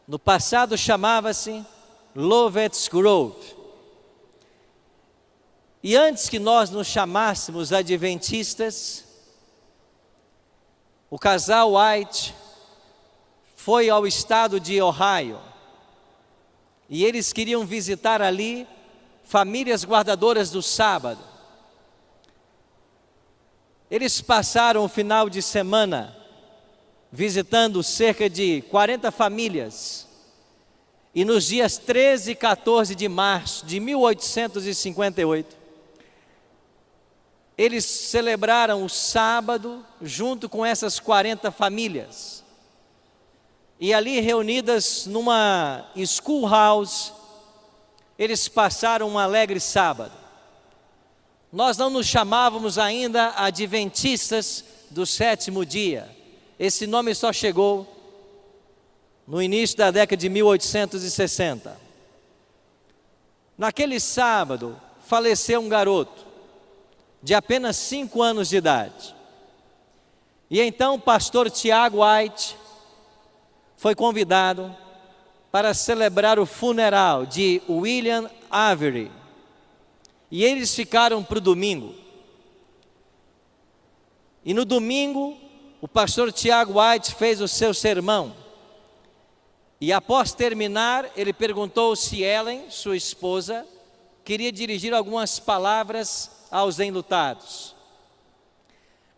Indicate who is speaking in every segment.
Speaker 1: No passado chamava-se Lovett's Grove. E antes que nós nos chamássemos adventistas, o casal White foi ao estado de Ohio. E eles queriam visitar ali famílias guardadoras do sábado. Eles passaram o final de semana visitando cerca de 40 famílias. E nos dias 13 e 14 de março de 1858, eles celebraram o sábado junto com essas 40 famílias. E ali reunidas numa schoolhouse, eles passaram um alegre sábado. Nós não nos chamávamos ainda adventistas do sétimo dia. Esse nome só chegou no início da década de 1860. Naquele sábado, faleceu um garoto de apenas 5 anos de idade. E então o pastor Tiago White foi convidado para celebrar o funeral de William Avery. E eles ficaram para o domingo. E no domingo, o pastor Tiago White fez o seu sermão. E após terminar, ele perguntou se Ellen, sua esposa, queria dirigir algumas palavras aos enlutados.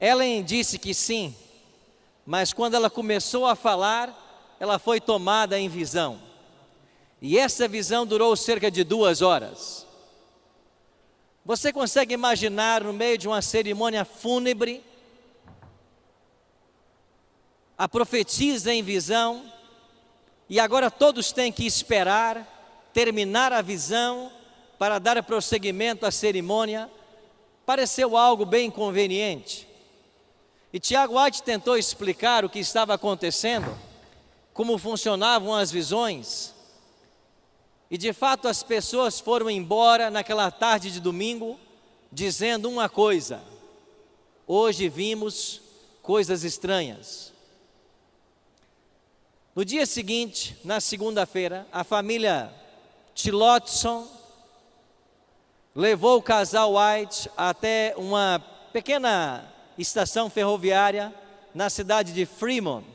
Speaker 1: Ellen disse que sim, mas quando ela começou a falar, ela foi tomada em visão. E essa visão durou cerca de 2 horas. Você consegue imaginar no meio de uma cerimônia fúnebre, a profetisa em visão, e agora todos têm que esperar terminar a visão para dar prosseguimento à cerimônia? Pareceu algo bem inconveniente. E Tiago White tentou explicar o que estava acontecendo, como funcionavam as visões. E de fato as pessoas foram embora naquela tarde de domingo, dizendo uma coisa: hoje vimos coisas estranhas. No dia seguinte, na segunda-feira, a família Tillotson levou o casal White até uma pequena estação ferroviária na cidade de Fremont.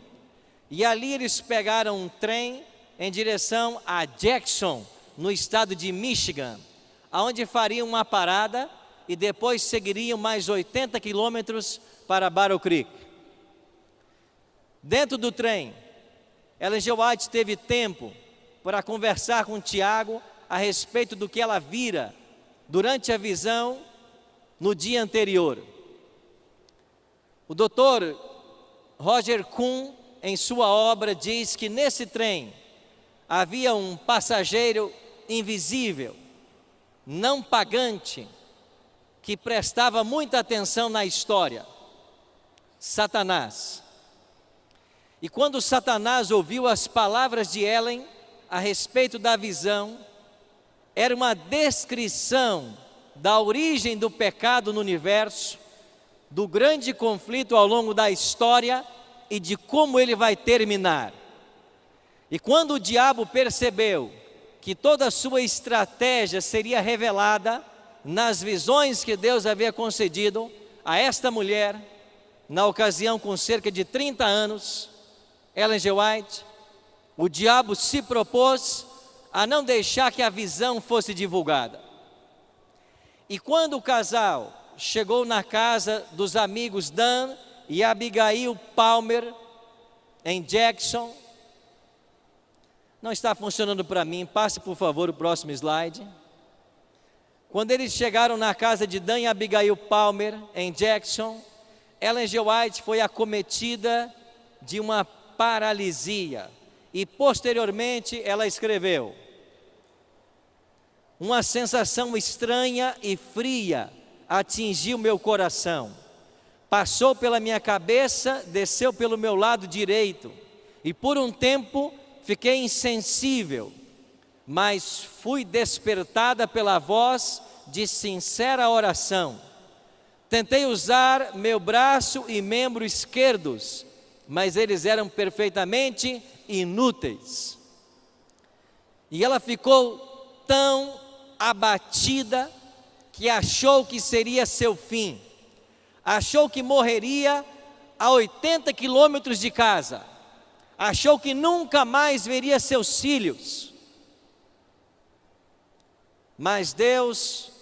Speaker 1: E ali eles pegaram um trem em direção a Jackson, no estado de Michigan, aonde fariam uma parada e depois seguiriam mais 80 quilômetros para Battle Creek. Dentro do trem, Ellen G. White teve tempo para conversar com Tiago a respeito do que ela vira durante a visão no dia anterior. O Dr. Roger Kuhn, em sua obra, diz que nesse trem havia um passageiro invisível, não pagante, que prestava muita atenção na história: Satanás. E quando Satanás ouviu as palavras de Ellen a respeito da visão, era uma descrição da origem do pecado no universo, do grande conflito ao longo da história e de como ele vai terminar. E quando o diabo percebeu que toda a sua estratégia seria revelada nas visões que Deus havia concedido a esta mulher, na ocasião com cerca de 30 anos, Ellen G. White, o diabo se propôs a não deixar que a visão fosse divulgada. E quando o casal chegou na casa dos amigos Dan e Abigail Palmer, em Jackson, não está funcionando para mim, passe por favor o próximo slide. Quando eles chegaram na casa de Dan e Abigail Palmer, em Jackson, Ellen G. White foi acometida de uma paralisia. E posteriormente ela escreveu: uma sensação estranha e fria atingiu meu coração. Passou pela minha cabeça, desceu pelo meu lado direito. E por um tempo fiquei insensível, mas fui despertada pela voz de sincera oração. Tentei usar meu braço e membro esquerdos, mas eles eram perfeitamente inúteis. E ela ficou tão abatida que achou que seria seu fim. Achou que morreria a 80 quilômetros de casa. Achou que nunca mais veria seus filhos. Mas Deus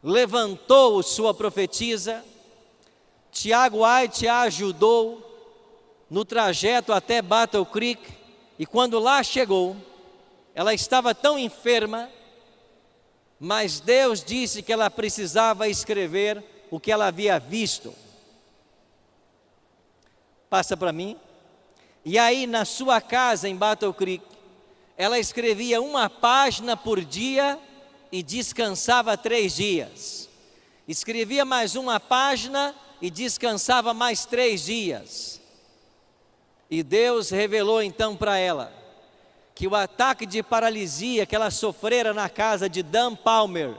Speaker 1: levantou sua profetisa. Tiago White a ajudou no trajeto até Battle Creek. E quando lá chegou, ela estava tão enferma, mas Deus disse que ela precisava escrever o que ela havia visto. Passa para mim. E aí na sua casa em Battle Creek, ela escrevia uma página por dia e descansava 3 dias. Escrevia mais uma página e descansava mais 3 dias. E Deus revelou então para ela que o ataque de paralisia que ela sofrera na casa de Dan Palmer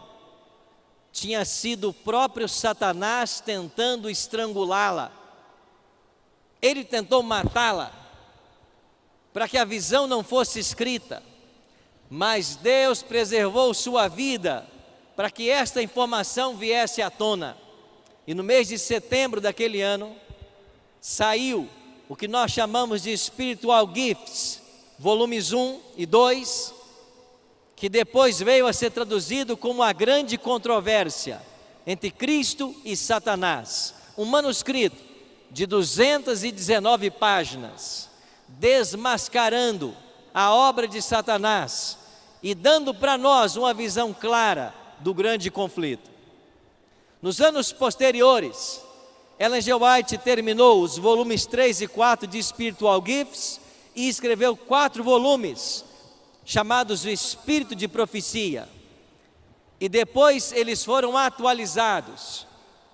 Speaker 1: tinha sido o próprio Satanás tentando estrangulá-la. Ele tentou matá-la para que a visão não fosse escrita, mas Deus preservou sua vida para que esta informação viesse à tona. E no mês de setembro daquele ano, saiu o que nós chamamos de Spiritual Gifts, volumes 1 e 2, que depois veio a ser traduzido como A Grande Controvérsia entre Cristo e Satanás. Um manuscrito de 219 páginas, desmascarando a obra de Satanás e dando para nós uma visão clara do grande conflito. Nos anos posteriores, Ellen G. White terminou os volumes 3 e 4 de Spiritual Gifts e escreveu 4 volumes, chamados O Espírito de Profecia. E depois eles foram atualizados.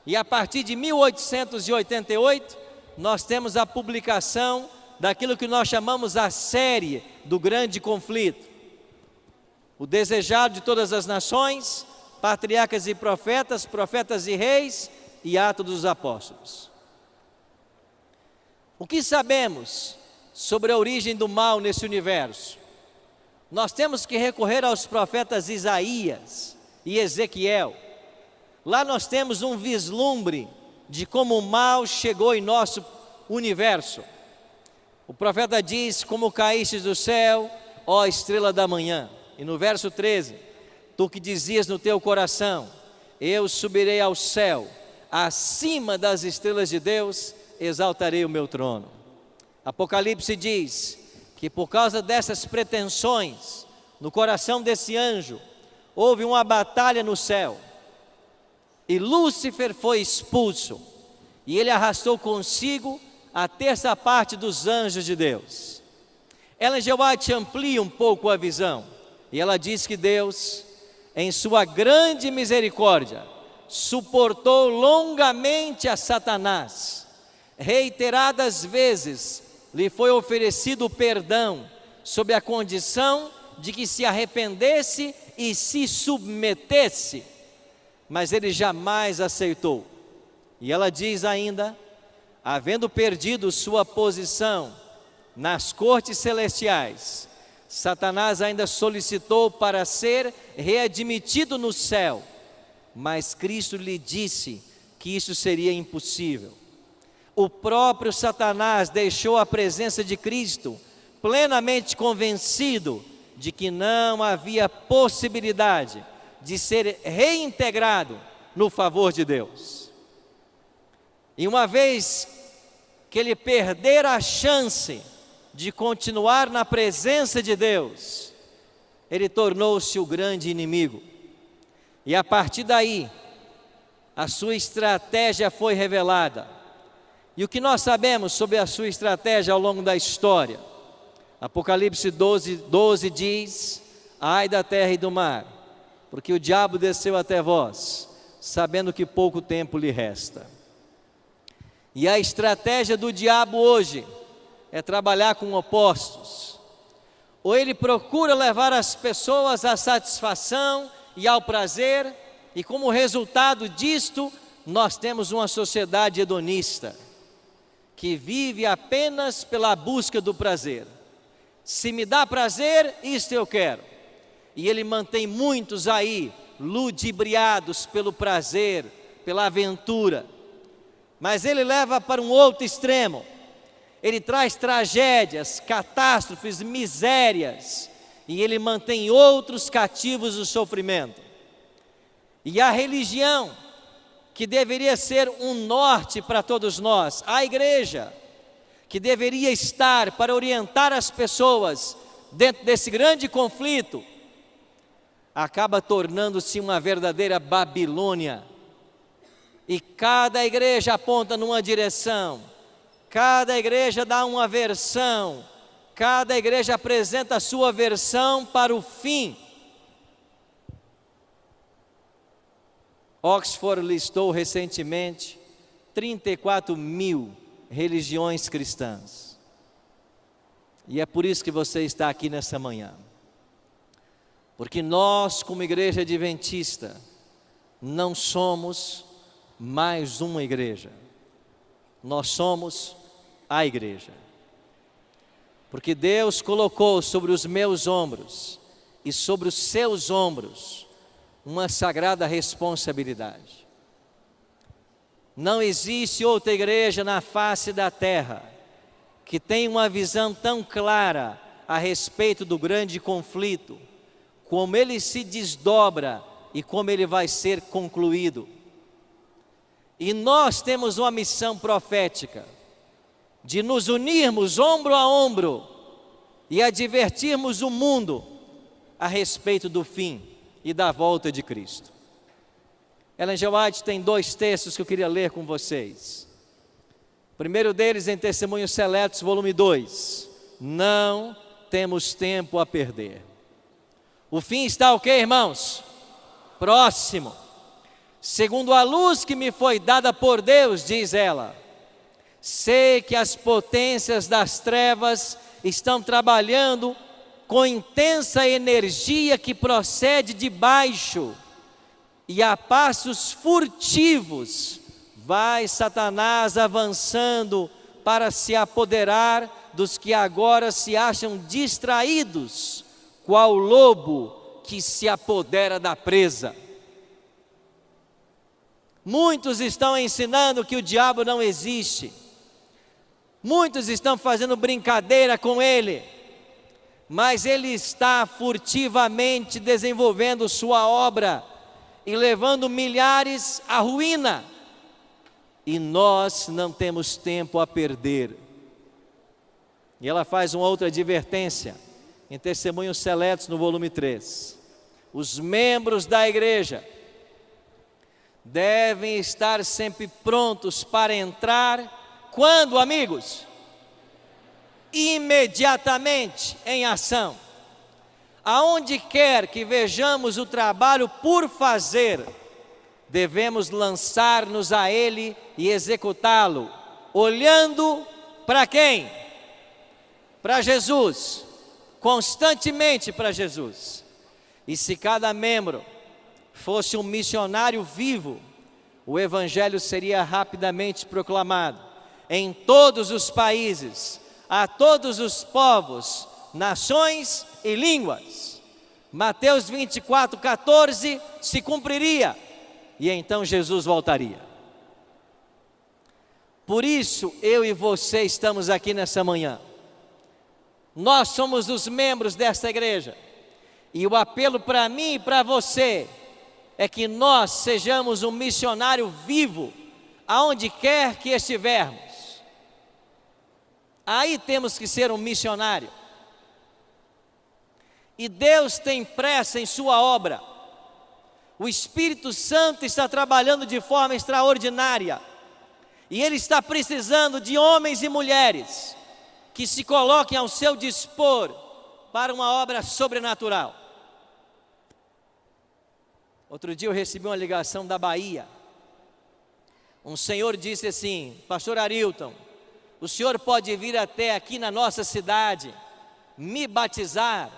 Speaker 1: E a partir de 1888, nós temos a publicação daquilo que nós chamamos a série do grande conflito. O Desejado de Todas as Nações, Patriarcas e Profetas, Profetas e Reis e Atos dos Apóstolos. O que sabemos sobre a origem do mal nesse universo? Nós temos que recorrer aos profetas Isaías e Ezequiel. Lá nós temos um vislumbre de como o mal chegou em nosso universo. O profeta diz: como caíste do céu, ó estrela da manhã. E no verso 13, tu que dizias no teu coração: eu subirei ao céu, acima das estrelas de Deus, exaltarei o meu trono. Apocalipse diz que por causa dessas pretensões, no coração desse anjo, houve uma batalha no céu. E Lúcifer foi expulso, e ele arrastou consigo a terça parte dos anjos de Deus. Ellen G. White amplia um pouco a visão, e ela diz que Deus, em sua grande misericórdia, suportou longamente a Satanás. Reiteradas vezes lhe foi oferecido perdão, sob a condição de que se arrependesse e se submetesse, mas ele jamais aceitou. E ela diz ainda: havendo perdido sua posição nas cortes celestiais, Satanás ainda solicitou para ser readmitido no céu, mas Cristo lhe disse que isso seria impossível. O próprio Satanás deixou a presença de Cristo, plenamente convencido de que não havia possibilidade de ser reintegrado no favor de Deus. E uma vez que ele perdera a chance de continuar na presença de Deus, ele tornou-se o grande inimigo. E a partir daí, a sua estratégia foi revelada. E o que nós sabemos sobre a sua estratégia ao longo da história? Apocalipse 12 diz: ai da terra e do mar, porque o diabo desceu até vós, sabendo que pouco tempo lhe resta. E a estratégia do diabo hoje é trabalhar com opostos. Ou ele procura levar as pessoas à satisfação e ao prazer, e como resultado disto, nós temos uma sociedade hedonista, que vive apenas pela busca do prazer, Se me dá prazer, isto eu quero. E ele mantém muitos aí, ludibriados pelo prazer, pela aventura. Mas ele leva para um outro extremo. Ele traz tragédias, catástrofes, misérias. E ele mantém outros cativos do sofrimento. E a religião, que deveria ser um norte para todos nós, a igreja, que deveria estar para orientar as pessoas dentro desse grande conflito, acaba tornando-se uma verdadeira Babilônia. E cada igreja aponta numa direção, cada igreja dá uma versão, cada igreja apresenta a sua versão para o fim. Oxford listou recentemente 34 mil religiões cristãs. E é por isso que você está aqui nessa manhã. Porque nós, como igreja adventista, não somos mais uma igreja. Nós somos a igreja. Porque Deus colocou sobre os meus ombros e sobre os seus ombros uma sagrada responsabilidade. Não existe outra igreja na face da terra que tenha uma visão tão clara a respeito do grande conflito, como ele se desdobra e como ele vai ser concluído. E nós temos uma missão profética de nos unirmos ombro a ombro e advertirmos o mundo a respeito do fim e da volta de Cristo. Ellen G. White tem 2 textos que eu queria ler com vocês. O primeiro deles em Testemunhos Seletos, volume 2. Não temos tempo a perder. O fim está o quê, irmãos? Próximo. Segundo a luz que me foi dada por Deus, diz ela, sei que as potências das trevas estão trabalhando com intensa energia que procede de baixo, e a passos furtivos vai Satanás avançando para se apoderar dos que agora se acham distraídos, qual lobo que se apodera da presa. Muitos estão ensinando que o diabo não existe, muitos estão fazendo brincadeira com ele, mas ele está furtivamente desenvolvendo sua obra e levando milhares à ruína, e nós não temos tempo a perder. E ela faz uma outra advertência em Testemunhos Seletos, no volume 3. Os membros da igreja devem estar sempre prontos para entrar, quando, amigos? Imediatamente em ação. Aonde quer que vejamos o trabalho por fazer, devemos lançar-nos a ele e executá-lo, olhando para quem? Para Jesus, constantemente para Jesus. E se cada membro fosse um missionário vivo, o evangelho seria rapidamente proclamado em todos os países, a todos os povos, nações e línguas. Mateus 24:14 se cumpriria, e então Jesus voltaria. Por isso eu e você estamos aqui nessa manhã. Nós somos os membros desta igreja, e o apelo para mim e para você é que nós sejamos um missionário vivo, aonde quer que estivermos. Aí temos que ser um missionário. E Deus tem pressa em sua obra. O Espírito Santo está trabalhando de forma extraordinária. E Ele está precisando de homens e mulheres que se coloquem ao seu dispor para uma obra sobrenatural. Outro dia eu recebi uma ligação da Bahia. Um senhor disse assim: Pastor Arilton, o senhor pode vir até aqui na nossa cidade, me batizar?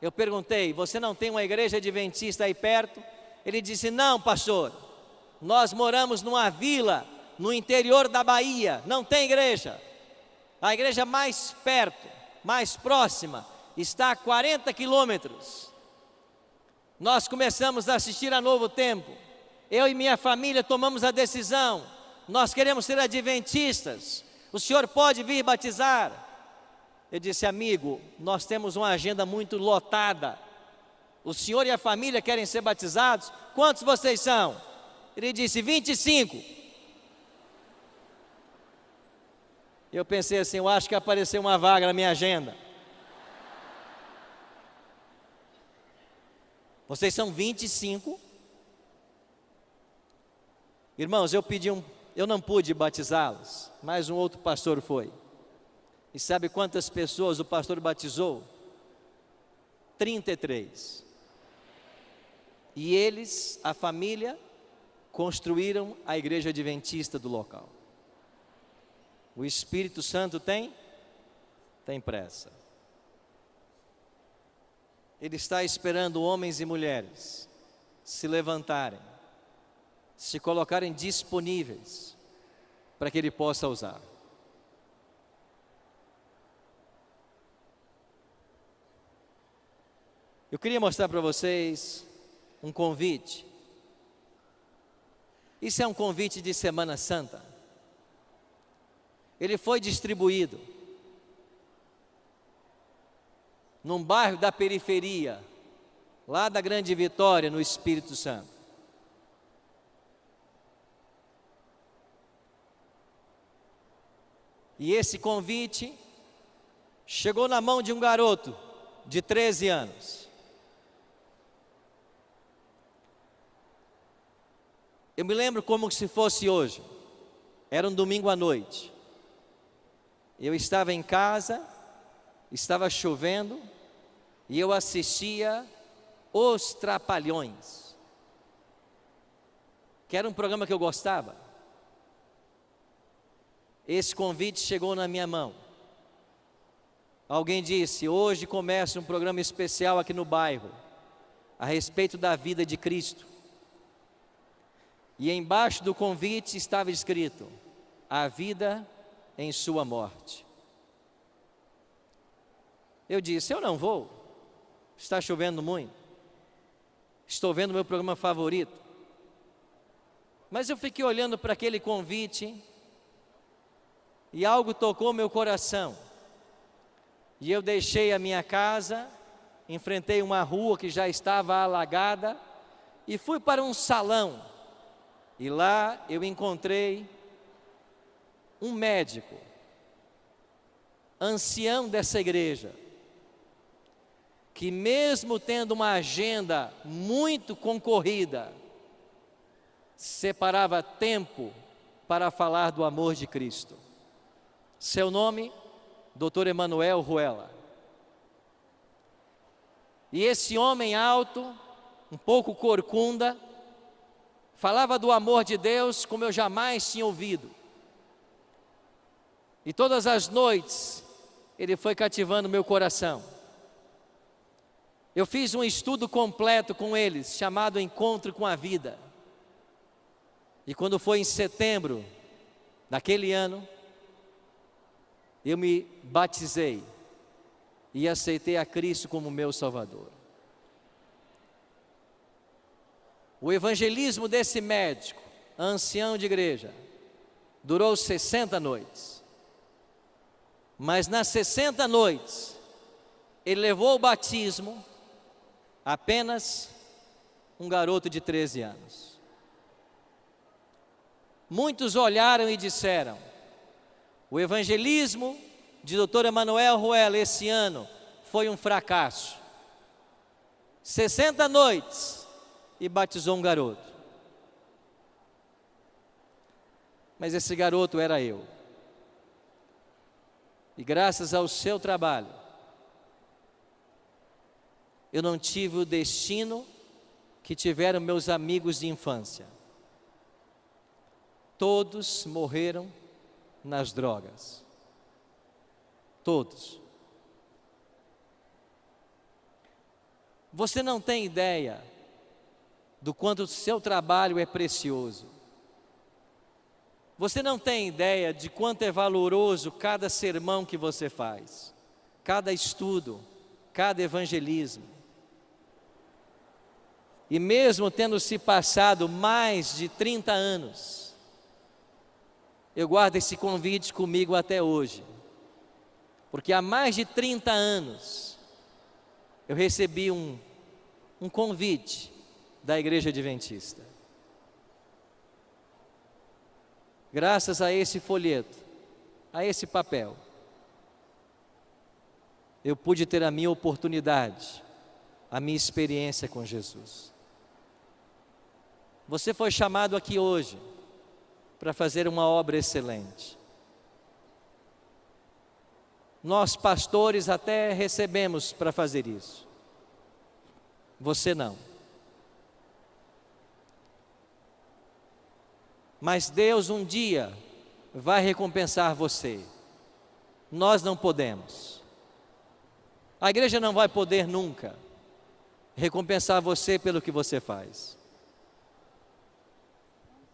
Speaker 1: Eu perguntei: você não tem uma igreja adventista aí perto? Ele disse: não, pastor, nós moramos numa vila no interior da Bahia, não tem igreja. A igreja mais perto mais próxima está a 40 quilômetros. Nós começamos a assistir a Novo Tempo. Eu e minha família tomamos a decisão. Nós queremos ser adventistas. O senhor pode vir batizar? Eu disse: amigo, nós temos uma agenda muito lotada. O senhor e a família querem ser batizados? Quantos vocês são? Ele disse: 25. Eu pensei assim: eu acho que apareceu uma vaga na minha agenda. Vocês são 25? Irmãos, eu não pude batizá-los, mas um outro pastor foi. E sabe quantas pessoas o pastor batizou? 33. E eles, a família, construíram a igreja adventista do local. O Espírito Santo tem pressa. Ele está esperando homens e mulheres se levantarem, se colocarem disponíveis para que Ele possa usar. Eu queria mostrar para vocês um convite. Isso é um convite de Semana Santa. Ele foi distribuído num bairro da periferia, lá da Grande Vitória, no Espírito Santo. E esse convite chegou na mão de um garoto de 13 anos. Eu me lembro como se fosse hoje. Era um domingo à noite. Eu estava em casa, estava chovendo, e eu assistia Os Trapalhões, que era um programa que eu gostava. Esse convite chegou na minha mão. Alguém disse: hoje começa um programa especial aqui no bairro, a respeito da vida de Cristo. E embaixo do convite estava escrito: a vida em sua morte. Eu disse: eu não vou, está chovendo muito, estou vendo meu programa favorito. Mas eu fiquei olhando para aquele convite e algo tocou meu coração. E eu deixei a minha casa, enfrentei uma rua que já estava alagada e fui para um salão. E lá eu encontrei um médico, ancião dessa igreja, que mesmo tendo uma agenda muito concorrida, separava tempo para falar do amor de Cristo. Seu nome, Dr. Emanuel Ruela. E esse homem alto, um pouco corcunda, falava do amor de Deus como eu jamais tinha ouvido. E todas as noites ele foi cativando meu coração. Eu fiz um estudo completo com eles, chamado Encontro com a Vida. E quando foi em setembro daquele ano, eu me batizei e aceitei a Cristo como meu Salvador. O evangelismo desse médico, ancião de igreja, durou 60 noites. Mas nas 60 noites, ele levou o batismo apenas um garoto de 13 anos. Muitos olharam e disseram: o evangelismo de Dr. Emanuel Ruela esse ano foi um fracasso. 60 noites e batizou um garoto. Mas esse garoto era eu. E graças ao seu trabalho, eu não tive o destino que tiveram meus amigos de infância. Todos morreram nas drogas. Todos. Você não tem ideia do quanto o seu trabalho é precioso. Você não tem ideia de quanto é valoroso cada sermão que você faz. cada estudo, cada evangelismo. E mesmo tendo se passado mais de 30 anos, eu guardo esse convite comigo até hoje, porque há mais de 30 anos eu recebi um convite da Igreja Adventista. Graças a esse folheto, a esse papel, eu pude ter a minha oportunidade, a minha experiência com Jesus. Você foi chamado aqui hoje para fazer uma obra excelente. Nós, pastores, até recebemos para fazer isso. Você não. Mas Deus um dia vai recompensar você. Nós não podemos. A igreja não vai poder nunca recompensar você pelo que você faz.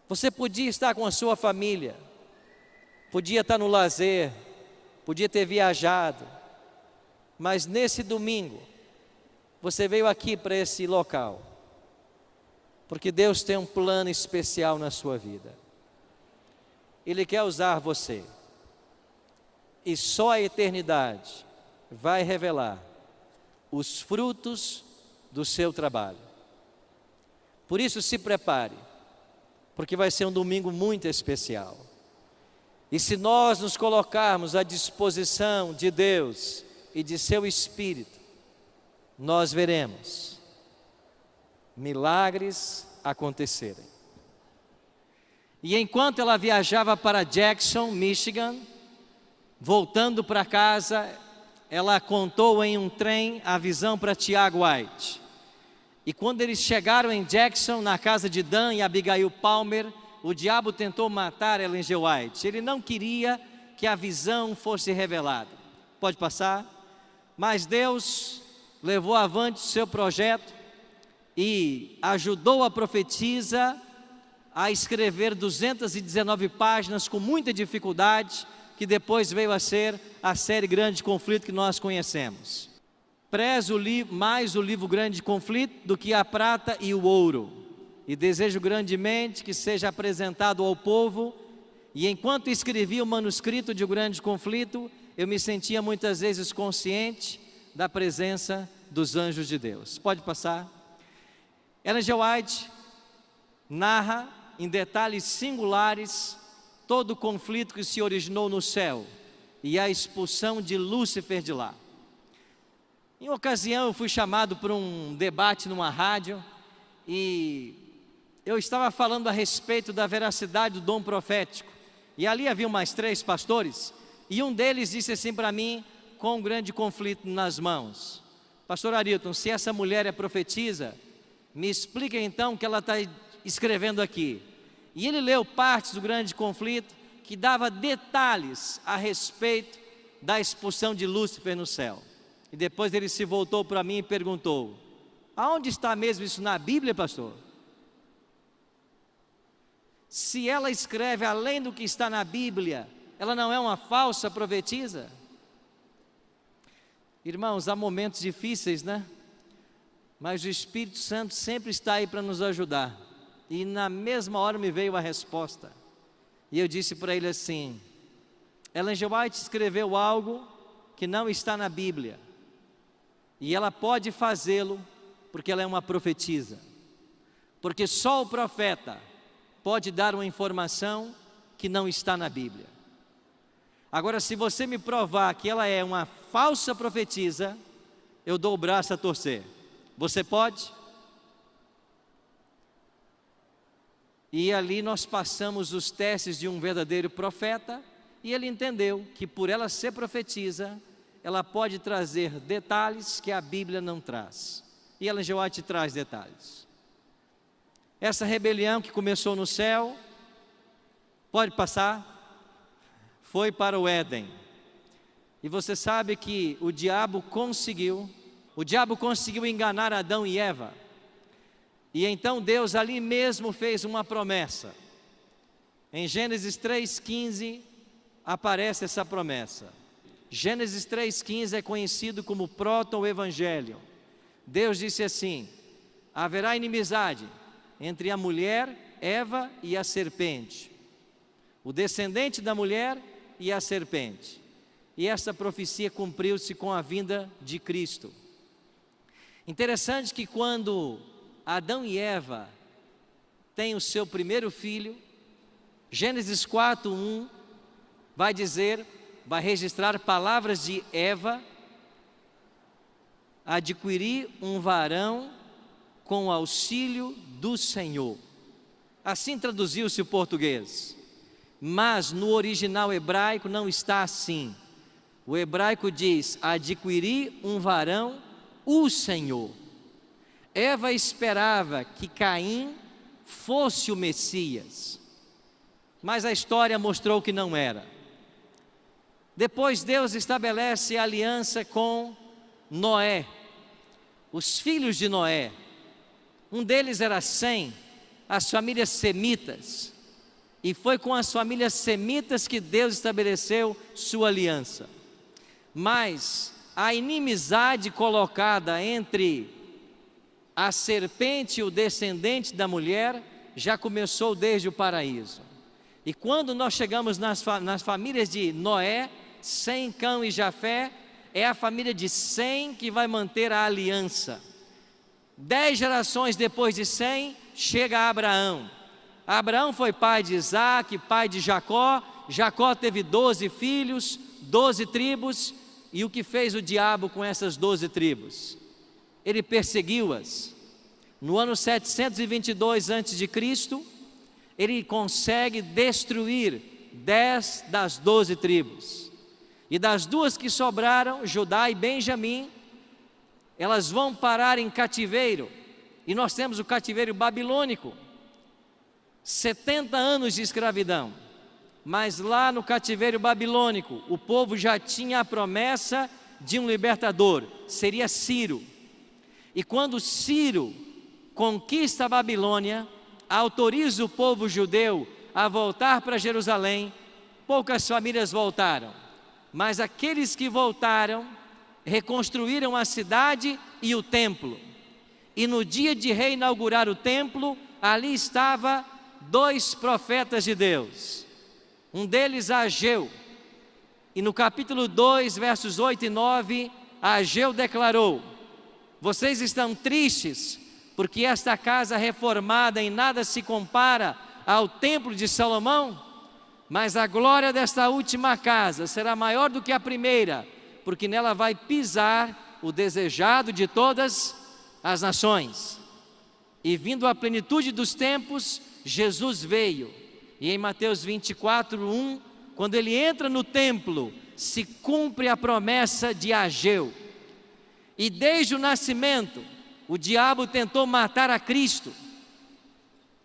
Speaker 1: Você podia estar com a sua família, podia estar no lazer, podia ter viajado, mas nesse domingo, você veio aqui para esse local, porque Deus tem um plano especial na sua vida. Ele quer usar você, e só a eternidade vai revelar os frutos do seu trabalho. Por isso, se prepare, porque vai ser um domingo muito especial. E se nós nos colocarmos à disposição de Deus e de seu Espírito, nós veremos milagres acontecerem. E enquanto ela viajava para Jackson, Michigan, voltando para casa, ela contou em um trem a visão para Tiago White. E quando eles chegaram em Jackson, na casa de Dan e Abigail Palmer, o diabo tentou matar Ellen G. White. Ele não queria que a visão fosse revelada. Pode passar? Mas Deus levou avante o seu projeto e ajudou a profetisa a escrever 219 páginas com muita dificuldade, que depois veio a ser a série Grande Conflito que nós conhecemos. Prezo mais o livro Grande Conflito do que a prata e o ouro, e desejo grandemente que seja apresentado ao povo. E enquanto escrevia o manuscrito de O Grande Conflito, eu me sentia muitas vezes consciente da presença dos anjos de Deus. Pode passar. Ellen G. White narra em detalhes singulares todo o conflito que se originou no céu e a expulsão de Lúcifer de lá. Em ocasião eu fui chamado para um debate numa rádio e eu estava falando a respeito da veracidade do dom profético. E ali havia mais 3 pastores e um deles disse assim para mim, com um grande conflito nas mãos: Pastor Arilton, se essa mulher é profetisa, me explica então o que ela está escrevendo aqui. E ele leu partes do Grande Conflito que dava detalhes a respeito da expulsão de Lúcifer no céu. E depois ele se voltou para mim e perguntou: aonde está mesmo isso na Bíblia, pastor? Se ela escreve além do que está na Bíblia, ela não é uma falsa profetisa? Irmãos, há momentos difíceis, né? Mas o Espírito Santo sempre está aí para nos ajudar. E na mesma hora me veio a resposta. E eu disse para ele assim: Ellen G. White escreveu algo que não está na Bíblia. E ela pode fazê-lo porque ela é uma profetisa. Porque só o profeta pode dar uma informação que não está na Bíblia. Agora, se você me provar que ela é uma falsa profetisa, eu dou o braço a torcer. Você pode? E ali nós passamos os testes de um verdadeiro profeta, e ele entendeu que por ela ser profetisa, ela pode trazer detalhes que a Bíblia não traz. E Ellen G. White traz detalhes. Essa rebelião que começou no céu, pode passar, foi para o Éden. E você sabe que o diabo conseguiu enganar Adão e Eva. E então Deus ali mesmo fez uma promessa. Em Gênesis 3,15 aparece essa promessa: Gênesis 3,15 é conhecido como proto-evangelho. Deus disse assim: haverá inimizade entre a mulher, Eva, e a serpente, o descendente da mulher e a serpente. E essa profecia cumpriu-se com a vinda de Cristo. Interessante que quando Adão e Eva têm o seu primeiro filho, Gênesis 4:1 vai dizer, vai registrar palavras de Eva: adquiri um varão com o auxílio do Senhor. Assim traduziu-se o português, mas no original hebraico não está assim. O hebraico diz: adquiri um varão, o Senhor. Eva esperava que Caim fosse o Messias, mas a história mostrou que não era. Depois Deus estabelece a aliança com Noé, os filhos de Noé. Um deles era Sem, as famílias semitas, e foi com as famílias semitas que Deus estabeleceu sua aliança. Mas a inimizade colocada entre a serpente e o descendente da mulher já começou desde o paraíso. E quando nós chegamos nas famílias de Noé, Sem, Cão e Jafé, é a família de Sem que vai manter a aliança. 10 gerações depois de Sem, chega Abraão. Abraão foi pai de Isaac, pai de Jacó. Jacó teve 12 filhos, 12 tribos. E o que fez o diabo com essas 12 tribos? Ele perseguiu-as. No ano 722 a.C., ele consegue destruir 10 das 12 tribos. E das duas que sobraram, Judá e Benjamim, elas vão parar em cativeiro. E nós temos o cativeiro babilônico, 70 anos de escravidão. Mas lá no cativeiro babilônico, o povo já tinha a promessa de um libertador, seria Ciro. E quando Ciro conquista a Babilônia, autoriza o povo judeu a voltar para Jerusalém, poucas famílias voltaram. Mas aqueles que voltaram, reconstruíram a cidade e o templo. E no dia de reinaugurar o templo, ali estava 2 profetas de Deus. Um deles, Ageu. E no capítulo 2, versos 8 e 9, Ageu declarou: vocês estão tristes, porque esta casa reformada em nada se compara ao templo de Salomão, mas a glória desta última casa será maior do que a primeira, porque nela vai pisar o desejado de todas as nações. E vindo à plenitude dos tempos, Jesus veio. E em Mateus 24:1, quando ele entra no templo, se cumpre a promessa de Ageu. E desde o nascimento, o diabo tentou matar a Cristo.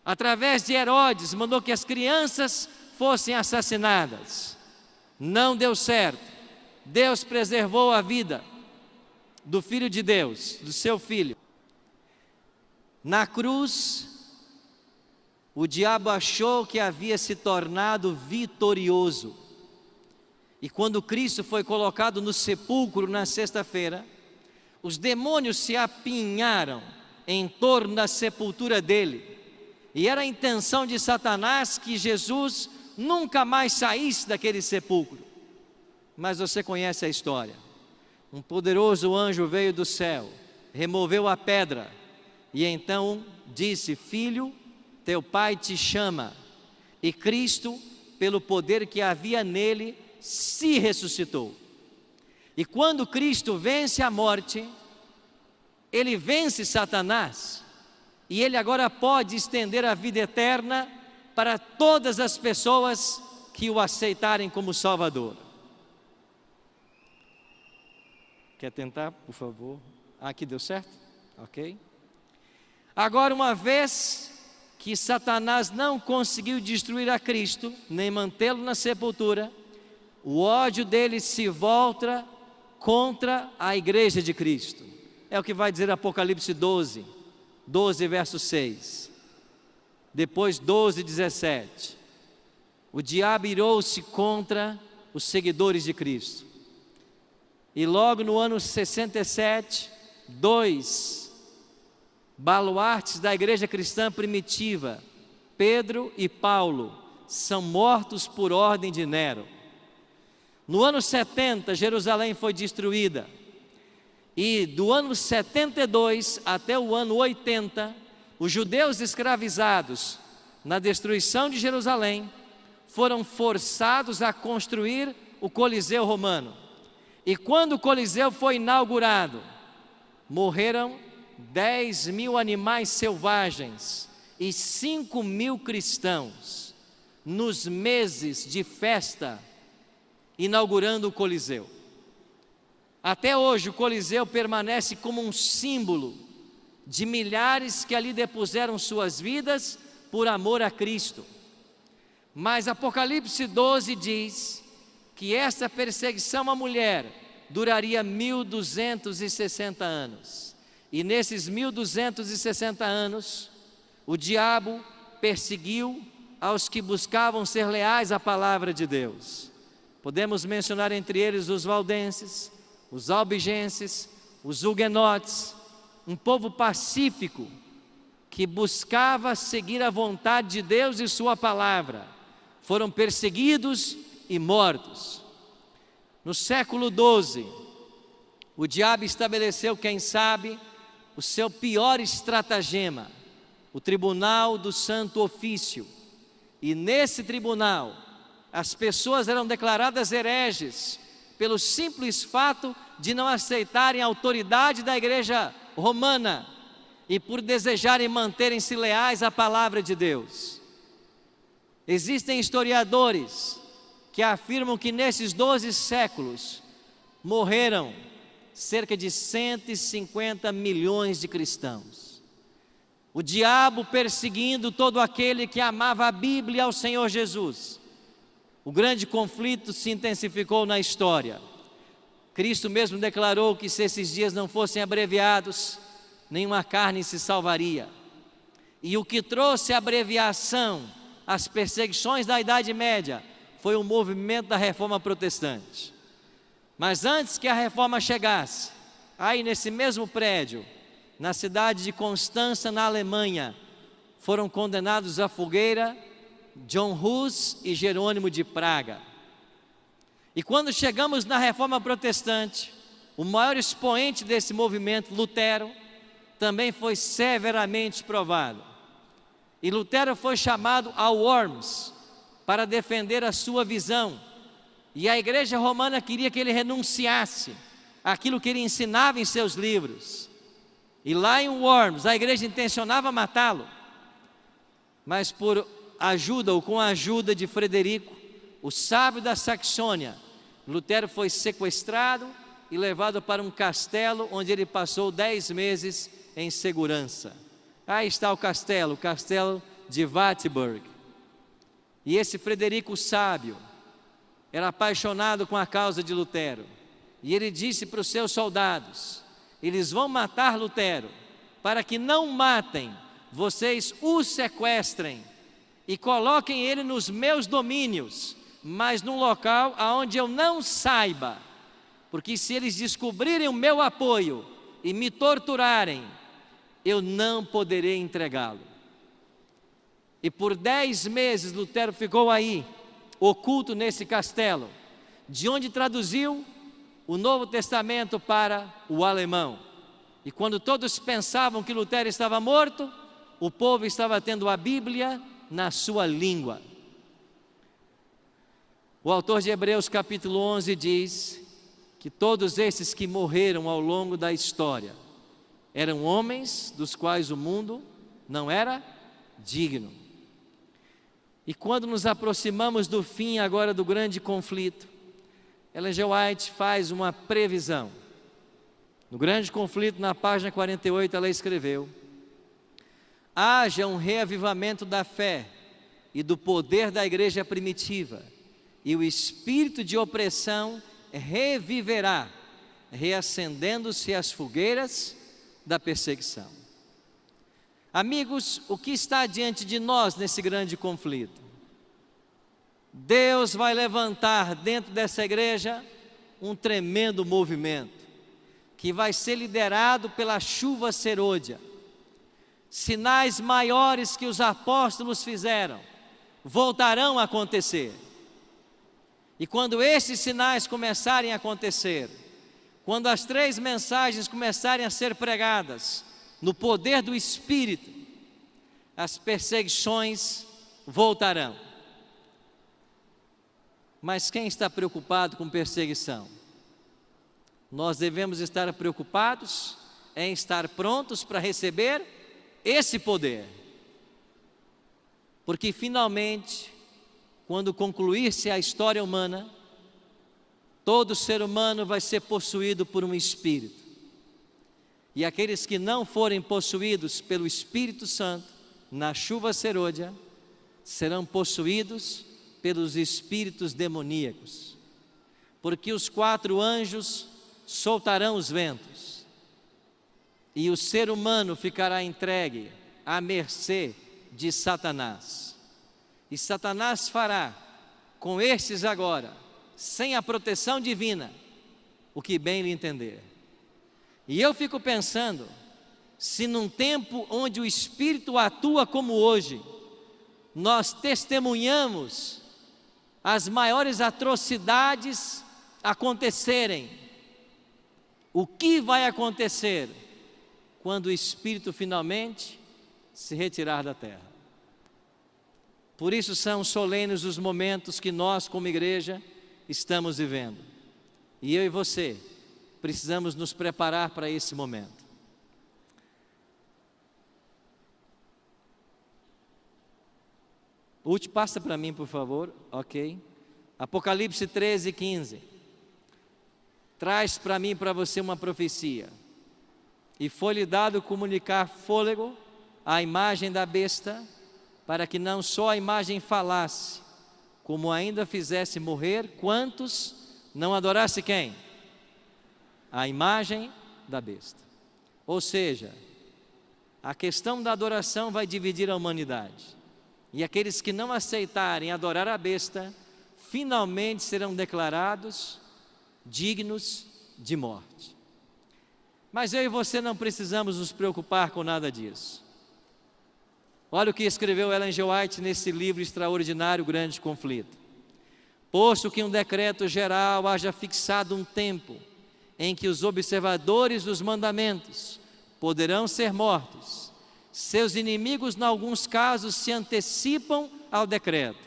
Speaker 1: Através de Herodes, mandou que as crianças fossem assassinadas. Não deu certo. Deus preservou a vida do Filho de Deus, do seu Filho. Na cruz, o diabo achou que havia se tornado vitorioso. E quando Cristo foi colocado no sepulcro na sexta-feira, os demônios se apinharam em torno da sepultura dele. E era a intenção de Satanás que Jesus nunca mais saísse daquele sepulcro. Mas você conhece a história. Um poderoso anjo veio do céu, removeu a pedra e então disse: filho, teu pai te chama. E Cristo, pelo poder que havia nele, se ressuscitou. E quando Cristo vence a morte, ele vence Satanás. E ele agora pode estender a vida eterna para todas as pessoas que o aceitarem como Salvador. Quer tentar, por favor? Aqui deu certo? Ok. Agora, uma vez que Satanás não conseguiu destruir a Cristo, nem mantê-lo na sepultura, o ódio dele se volta contra a igreja de Cristo. É o que vai dizer Apocalipse 12, verso 6. Depois 12, 17. O diabo irou-se contra os seguidores de Cristo. E logo no ano 67, 2 baluartes da igreja cristã primitiva, Pedro e Paulo, são mortos por ordem de Nero. No ano 70, Jerusalém foi destruída. E do ano 72 até o ano 80, os judeus escravizados na destruição de Jerusalém foram forçados a construir o Coliseu Romano. E quando o Coliseu foi inaugurado, morreram 10.000 animais selvagens e 5.000 cristãos nos meses de festa inaugurando o Coliseu. Até hoje o Coliseu permanece como um símbolo de milhares que ali depuseram suas vidas por amor a Cristo. Mas Apocalipse 12 diz que esta perseguição à mulher duraria 1260 anos. E nesses 1260 anos, o diabo perseguiu aos que buscavam ser leais à palavra de Deus. Podemos mencionar entre eles os valdenses, os albigenses, os huguenotes, um povo pacífico que buscava seguir a vontade de Deus e sua palavra. Foram perseguidos e mortos. No século XII, o diabo estabeleceu, quem sabe, o seu pior estratagema, o Tribunal do Santo Ofício. E nesse tribunal, as pessoas eram declaradas hereges pelo simples fato de não aceitarem a autoridade da igreja romana e por desejarem manterem-se leais à palavra de Deus. Existem historiadores que afirmam que nesses 12 séculos morreram cerca de 150 milhões de cristãos. O diabo perseguindo todo aquele que amava a Bíblia e ao Senhor Jesus. O grande conflito se intensificou na história. Cristo mesmo declarou que se esses dias não fossem abreviados, nenhuma carne se salvaria. E o que trouxe a abreviação, as perseguições da Idade Média, foi o movimento da Reforma Protestante. Mas antes que a Reforma chegasse, aí nesse mesmo prédio, na cidade de Constança, na Alemanha, foram condenados à fogueira John Hus e Jerônimo de Praga. E quando chegamos na Reforma Protestante, o maior expoente desse movimento, Lutero, também foi severamente provado. E Lutero foi chamado a Worms para defender a sua visão. E a igreja romana queria que ele renunciasse àquilo que ele ensinava em seus livros. E lá em Worms, a igreja intencionava matá-lo. Mas por ajuda ou com a ajuda de Frederico, o sábio da Saxônia, Lutero foi sequestrado e levado para um castelo onde ele passou 10 meses em segurança. Aí está o castelo de Wartburg. E esse Frederico sábio era apaixonado com a causa de Lutero. E ele disse para os seus soldados: eles vão matar Lutero, para que não matem, vocês o sequestrem e coloquem ele nos meus domínios, mas num local aonde eu não saiba, porque se eles descobrirem o meu apoio e me torturarem, eu não poderei entregá-lo. E por 10 meses Lutero ficou aí, oculto nesse castelo, de onde traduziu o Novo Testamento para o alemão. E quando todos pensavam que Lutero estava morto, o povo estava tendo a Bíblia na sua língua. O autor de Hebreus capítulo 11 diz que todos esses que morreram ao longo da história eram homens dos quais o mundo não era digno. E quando nos aproximamos do fim agora do grande conflito, Ellen G. White faz uma previsão. No grande conflito, na página 48, ela escreveu: haja um reavivamento da fé e do poder da igreja primitiva, e o espírito de opressão reviverá, reacendendo-se as fogueiras da perseguição. Amigos, o que está diante de nós nesse grande conflito? Deus vai levantar dentro dessa igreja um tremendo movimento, que vai ser liderado pela chuva serôdia. Sinais maiores que os apóstolos fizeram voltarão a acontecer. E quando esses sinais começarem a acontecer, quando as 3 mensagens começarem a ser pregadas, no poder do Espírito, as perseguições voltarão. Mas quem está preocupado com perseguição? Nós devemos estar preocupados em estar prontos para receber esse poder. Porque finalmente, quando concluir-se a história humana, todo ser humano vai ser possuído por um Espírito. E aqueles que não forem possuídos pelo Espírito Santo, na chuva serôdia, serão possuídos pelos espíritos demoníacos. Porque os 4 anjos soltarão os ventos, e o ser humano ficará entregue à mercê de Satanás. E Satanás fará com estes agora, sem a proteção divina, o que bem lhe entender. E eu fico pensando, se num tempo onde o Espírito atua como hoje, nós testemunhamos as maiores atrocidades acontecerem, o que vai acontecer quando o Espírito finalmente se retirar da terra? Por isso são solenes os momentos que nós, como igreja, estamos vivendo. E eu e você precisamos nos preparar para esse momento. Passa para mim, por favor. Ok. Apocalipse 13, 15. Traz para mim e para você uma profecia. E foi-lhe dado comunicar fôlego à imagem da besta, para que não só a imagem falasse, como ainda fizesse morrer quantos não adorasse quem? A imagem da besta. Ou seja, a questão da adoração vai dividir a humanidade. E aqueles que não aceitarem adorar a besta, finalmente serão declarados dignos de morte. Mas eu e você não precisamos nos preocupar com nada disso. Olha o que escreveu Ellen G. White nesse livro extraordinário, Grande Conflito. Posto que um decreto geral haja fixado um tempo em que os observadores dos mandamentos poderão ser mortos, seus inimigos, em alguns casos, se antecipam ao decreto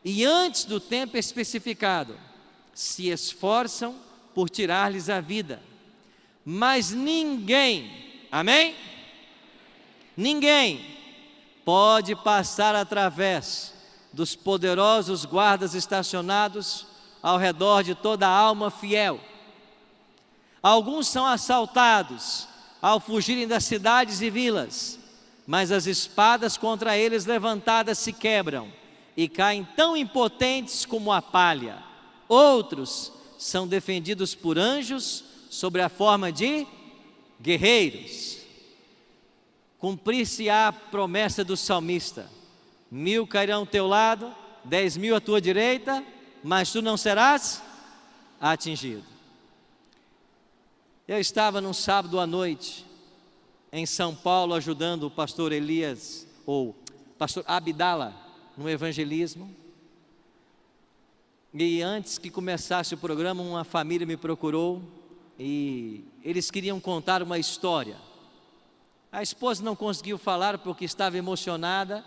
Speaker 1: e antes do tempo especificado, se esforçam por tirar-lhes a vida. Mas ninguém, amém? Ninguém pode passar através dos poderosos guardas estacionados ao redor de toda a alma fiel. Alguns são assaltados ao fugirem das cidades e vilas, mas as espadas contra eles levantadas se quebram e caem tão impotentes como a palha. Outros são defendidos por anjos sobre a forma de guerreiros. Cumprir-se-á a promessa do salmista: 1000 cairão ao teu lado, 10.000 à tua direita, mas tu não serás atingido. Eu estava num sábado à noite em São Paulo ajudando o pastor Elias, ou pastor Abdala, no evangelismo. E antes que começasse o programa, uma família me procurou e eles queriam contar uma história. A esposa não conseguiu falar porque estava emocionada,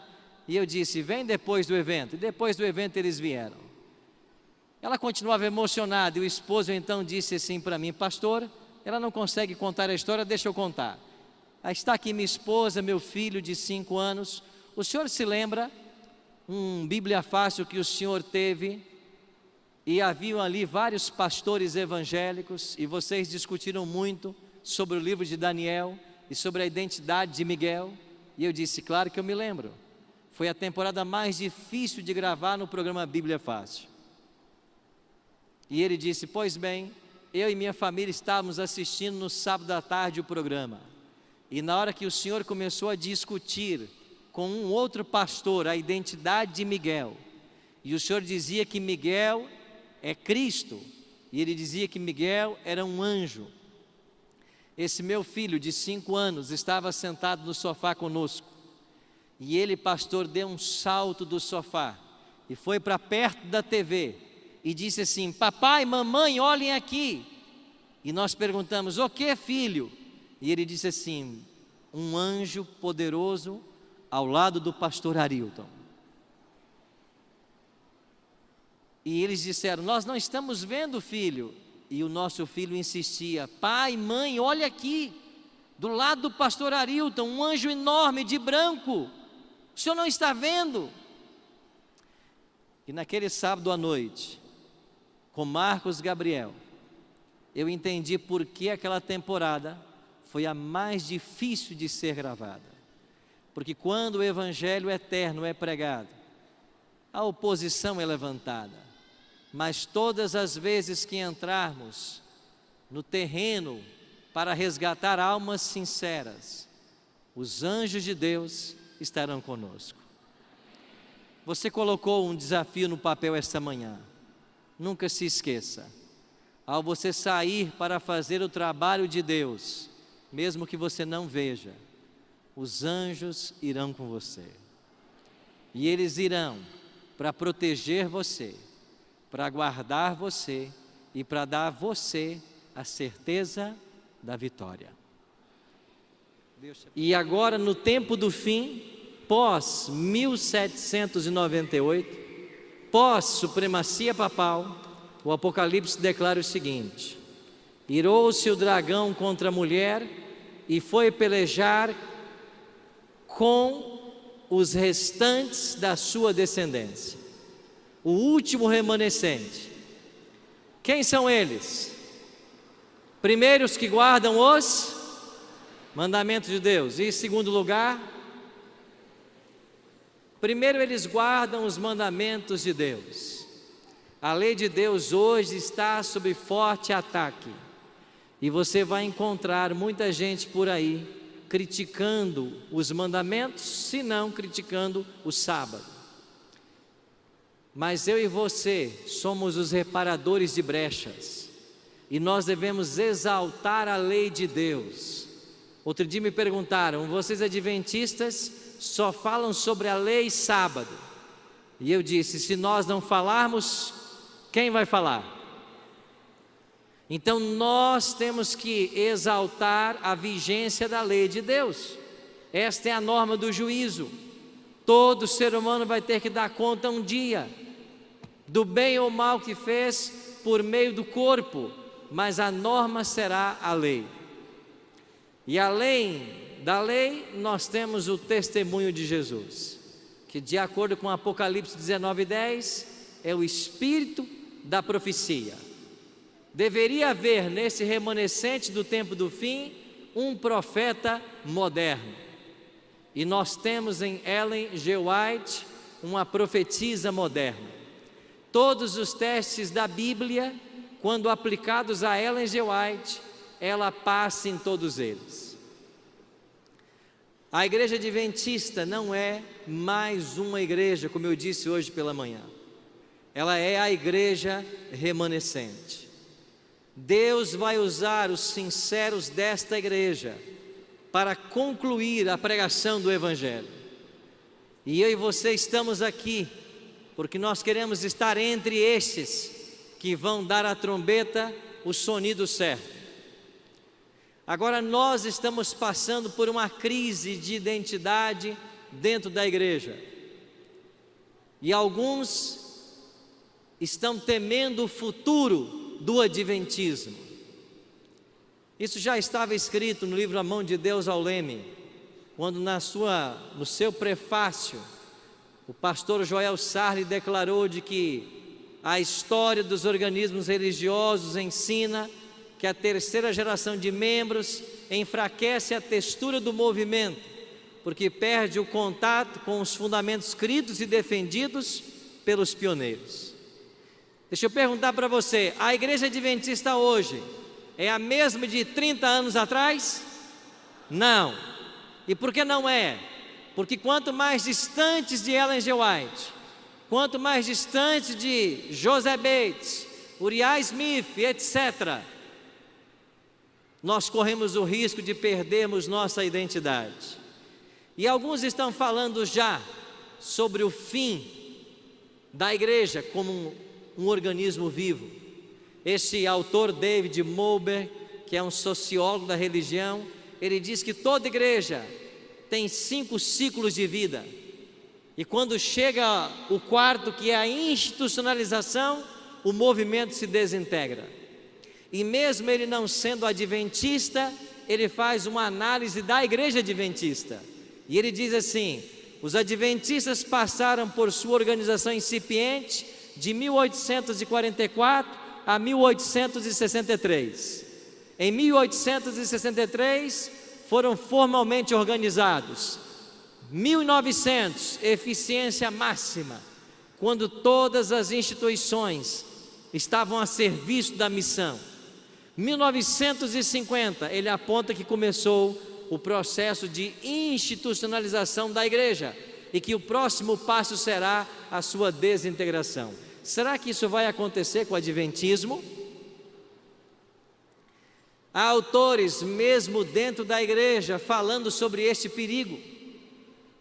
Speaker 1: e eu disse: vem depois do evento. E depois do evento eles vieram. Ela continuava emocionada, e o esposo então disse assim para mim: pastor, ela não consegue contar a história, deixa eu contar. Está aqui minha esposa, meu filho de 5 anos. O senhor se lembra um Bíblia Fácil que o senhor teve, e haviam ali vários pastores evangélicos, e vocês discutiram muito sobre o livro de Daniel e sobre a identidade de Miguel? E eu disse: claro que eu me lembro. Foi a temporada mais difícil de gravar no programa Bíblia Fácil. E ele disse: pois bem, eu e minha família estávamos assistindo no sábado à tarde o programa, e na hora que o senhor começou a discutir com um outro pastor a identidade de Miguel, e o senhor dizia que Miguel é Cristo, e ele dizia que Miguel era um anjo. Esse meu filho de 5 anos estava sentado no sofá conosco, e ele, pastor, deu um salto do sofá e foi para perto da TV e disse assim: papai, mamãe, olhem aqui. E nós perguntamos: o que, filho? E ele disse assim: um anjo poderoso ao lado do pastor Arilton. E eles disseram: nós não estamos vendo, filho. E o nosso filho insistia: pai, mãe, olha aqui, do lado do pastor Arilton, um anjo enorme de branco, o senhor não está vendo? E naquele sábado à noite, com Marcos Gabriel, eu entendi por que aquela temporada foi a mais difícil de ser gravada. Porque quando o evangelho eterno é pregado, a oposição é levantada. Mas todas as vezes que entrarmos no terreno para resgatar almas sinceras, os anjos de Deus estarão conosco. Você colocou um desafio no papel esta manhã. Nunca se esqueça: ao você sair para fazer o trabalho de Deus, mesmo que você não veja, os anjos irão com você. E eles irão para proteger você, para guardar você e para dar a você a certeza da vitória. E agora, no tempo do fim, pós 1798, pós supremacia papal, o Apocalipse declara o seguinte: irou-se o dragão contra a mulher e foi pelejar com os restantes da sua descendência, o último remanescente. Quem são eles? Primeiro, os que guardam os mandamentos de Deus. E em segundo lugar, primeiro eles guardam os mandamentos de Deus. A lei de Deus hoje está sob forte ataque, e você vai encontrar muita gente por aí criticando os mandamentos, se não criticando o sábado. Mas eu e você somos os reparadores de brechas, e nós devemos exaltar a lei de Deus. Outro dia me perguntaram: vocês adventistas só falam sobre a lei sábado? E eu disse: se nós não falarmos, quem vai falar? Então nós temos que exaltar a vigência da lei de Deus. Esta é a norma do juízo. Todo ser humano vai ter que dar conta um dia do bem ou mal que fez por meio do corpo, mas a norma será a lei. E além da lei, nós temos o testemunho de Jesus, que de acordo com Apocalipse 19:10, é o espírito da profecia. Deveria haver nesse remanescente do tempo do fim um profeta moderno. E nós temos em Ellen G. White uma profetisa moderna. Todos os testes da Bíblia, quando aplicados a Ellen G. White, ela passa em todos eles. A igreja adventista não é mais uma igreja, como eu disse hoje pela manhã. Ela é a igreja remanescente. Deus vai usar os sinceros desta igreja para concluir a pregação do Evangelho. E eu e você estamos aqui porque nós queremos estar entre estes que vão dar à trombeta o sonido certo. Agora nós estamos passando por uma crise de identidade dentro da igreja. E alguns estão temendo o futuro do adventismo. Isso já estava escrito no livro A Mão de Deus ao Leme, quando no seu prefácio, o pastor Joel Sarli declarou de que a história dos organismos religiosos ensina que a terceira geração de membros enfraquece a textura do movimento, porque perde o contato com os fundamentos escritos e defendidos pelos pioneiros. Deixa eu perguntar para você: a igreja adventista hoje é a mesma de 30 anos atrás? Não. E por que não é? Porque quanto mais distantes de Ellen G. White, quanto mais distantes de José Bates, Uriah Smith, etc., nós corremos o risco de perdermos nossa identidade. E alguns estão falando já sobre o fim da igreja como um organismo vivo. Este autor David Mulber, que é um sociólogo da religião, ele diz que toda igreja tem 5 ciclos de vida. E quando chega o quarto, que é a institucionalização, o movimento se desintegra. E mesmo ele não sendo adventista, ele faz uma análise da igreja adventista. E ele diz assim: os adventistas passaram por sua organização incipiente de 1844 a 1863. Em 1863 foram formalmente organizados. 1900, eficiência máxima, quando todas as instituições estavam a serviço da missão. 1950, ele aponta que começou o processo de institucionalização da igreja e que o próximo passo será a sua desintegração. Será que isso vai acontecer com o adventismo? Há autores, mesmo dentro da igreja, falando sobre este perigo.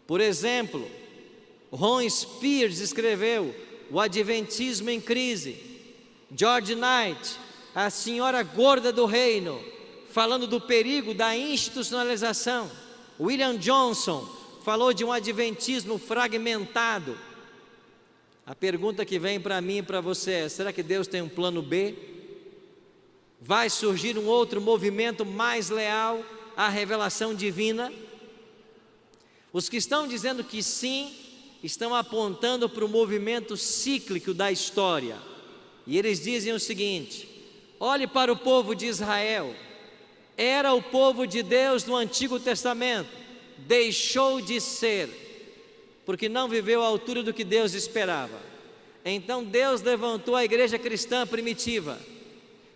Speaker 1: Por exemplo, Ron Spears escreveu O Adventismo em Crise. George Knight, a senhora gorda do reino, falando do perigo da institucionalização. William Johnson falou de um adventismo fragmentado. A pergunta que vem para mim e para você é: será que Deus tem um plano B? Vai surgir um outro movimento mais leal à revelação divina? Os que estão dizendo que sim, estão apontando para o movimento cíclico da história. E eles dizem o seguinte: olhe para o povo de Israel, era o povo de Deus no Antigo Testamento, deixou de ser, porque não viveu à altura do que Deus esperava. Então Deus levantou a igreja cristã primitiva,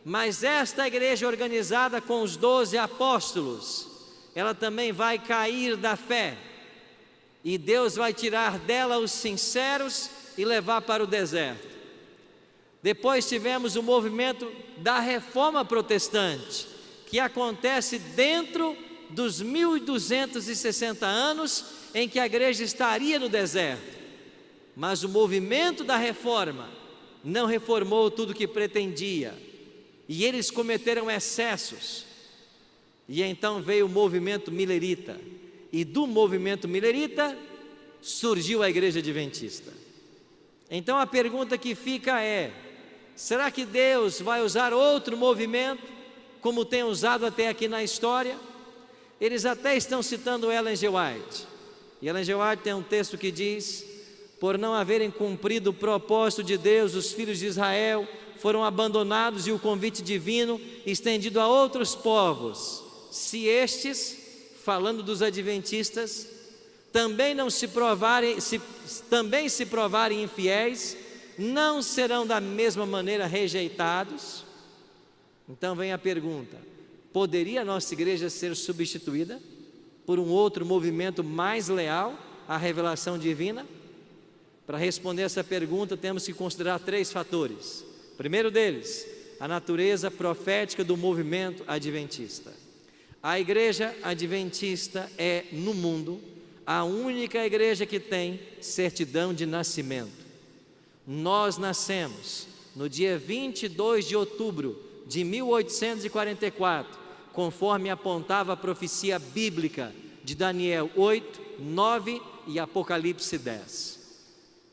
Speaker 1: mas esta igreja organizada com os 12 apóstolos, ela também vai cair da fé, e Deus vai tirar dela os sinceros e levar para o deserto. Depois tivemos o movimento da Reforma Protestante, que acontece dentro dos 1260 anos em que a igreja estaria no deserto. Mas o movimento da Reforma não reformou tudo o que pretendia, e eles cometeram excessos. E então veio o movimento milerita, e do movimento milerita surgiu a igreja adventista. Então a pergunta que fica é: será que Deus vai usar outro movimento, como tem usado até aqui na história? Eles até estão citando Ellen G. White. E Ellen G. White tem um texto que diz: por não haverem cumprido o propósito de Deus, os filhos de Israel foram abandonados e o convite divino estendido a outros povos. Se estes, falando dos adventistas, também se provarem infiéis, não serão da mesma maneira rejeitados? Então vem a pergunta: poderia a nossa igreja ser substituída por um outro movimento mais leal à revelação divina? Para responder essa pergunta, temos que considerar 3 fatores. O primeiro deles, a natureza profética do movimento adventista. A igreja adventista é, no mundo, a única igreja que tem certidão de nascimento. Nós nascemos no dia 22 de outubro de 1844, conforme apontava a profecia bíblica de Daniel 8, 9 e Apocalipse 10.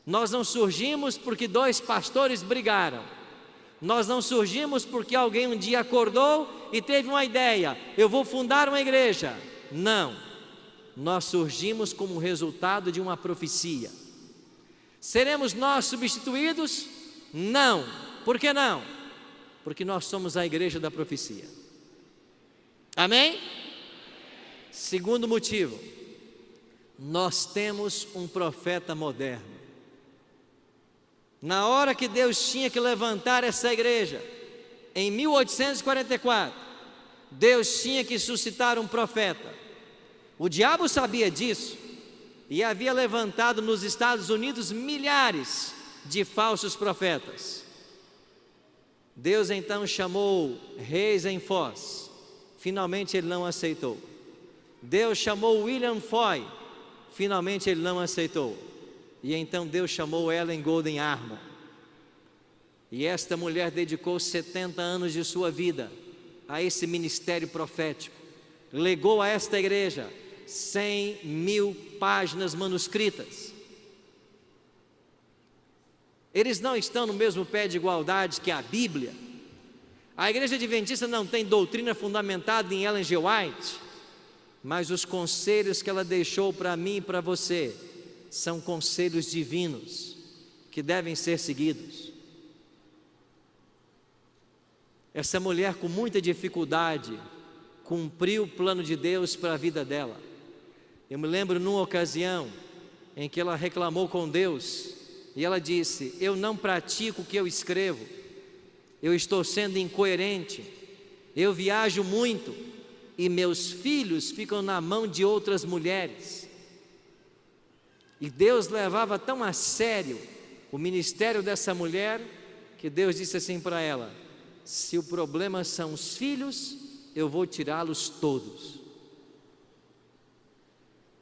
Speaker 1: Nós não surgimos porque 2 pastores brigaram. Nós não surgimos porque alguém um dia acordou e teve uma ideia: eu vou fundar uma igreja. Não, nós surgimos como resultado de uma profecia. Seremos nós substituídos? Não. Por que não? Porque nós somos a igreja da profecia. Amém? Segundo motivo, nós temos um profeta moderno. Na hora que Deus tinha que levantar essa igreja, em 1844, Deus tinha que suscitar um profeta. O diabo sabia disso e havia levantado nos Estados Unidos milhares de falsos profetas. Deus então chamou Reis em Foz, finalmente ele não aceitou. Deus chamou William Foy, finalmente ele não aceitou. E então Deus chamou Ellen Golden Armour. E esta mulher dedicou 70 anos de sua vida a esse ministério profético. Legou a esta igreja 100.000 páginas manuscritas. Eles não estão no mesmo pé de igualdade que a Bíblia. A igreja adventista não tem doutrina fundamentada em Ellen G. White, mas os conselhos que ela deixou para mim e para você são conselhos divinos que devem ser seguidos. Essa mulher, com muita dificuldade, cumpriu o plano de Deus para a vida dela. Eu me lembro numa ocasião em que ela reclamou com Deus e ela disse: eu não pratico o que eu escrevo, eu estou sendo incoerente, eu viajo muito e meus filhos ficam na mão de outras mulheres. E Deus levava tão a sério o ministério dessa mulher que Deus disse assim para ela: se o problema são os filhos, eu vou tirá-los todos.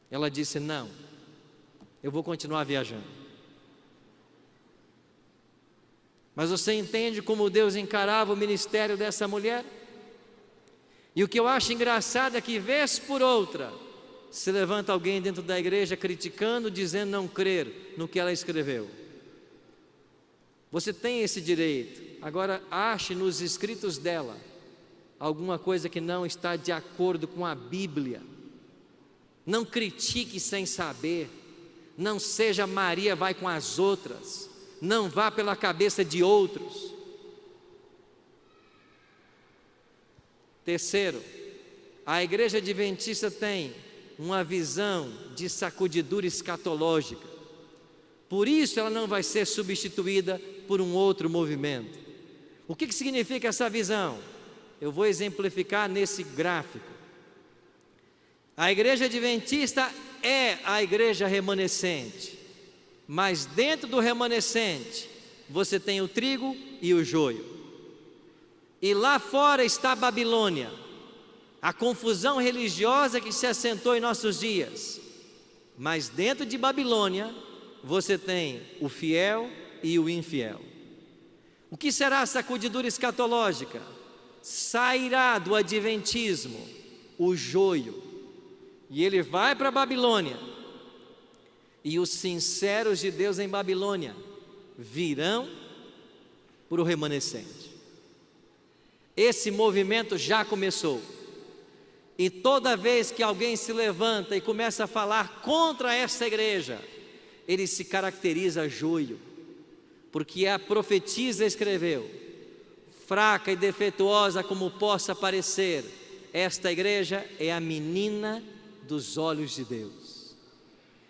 Speaker 1: Ela disse: não, eu vou continuar viajando. Mas você entende como Deus encarava o ministério dessa mulher? E o que eu acho engraçado é que, vez por outra, se levanta alguém dentro da igreja criticando, dizendo não crer no que ela escreveu. Você tem esse direito. Agora, ache nos escritos dela alguma coisa que não está de acordo com a Bíblia. Não critique sem saber. Não seja Maria vai com as outras. Não vá pela cabeça de outros. Terceiro, a igreja adventista tem uma visão de sacudidura escatológica. Por isso ela não vai ser substituída por um outro movimento. O que significa essa visão? Eu vou exemplificar nesse gráfico. A igreja adventista é a igreja remanescente, mas dentro do remanescente você tem o trigo e o joio. E lá fora está a Babilônia, a confusão religiosa que se assentou em nossos dias. Mas dentro de Babilônia você tem o fiel e o infiel. O que será a sacudidura escatológica? Sairá do adventismo o joio, e ele vai para a Babilônia, e os sinceros de Deus em Babilônia virão para o remanescente. Esse movimento já começou, e toda vez que alguém se levanta e começa a falar contra essa igreja, ele se caracteriza joio, porque a profetisa escreveu: fraca e defeituosa como possa parecer, esta igreja é a menina dos olhos de Deus.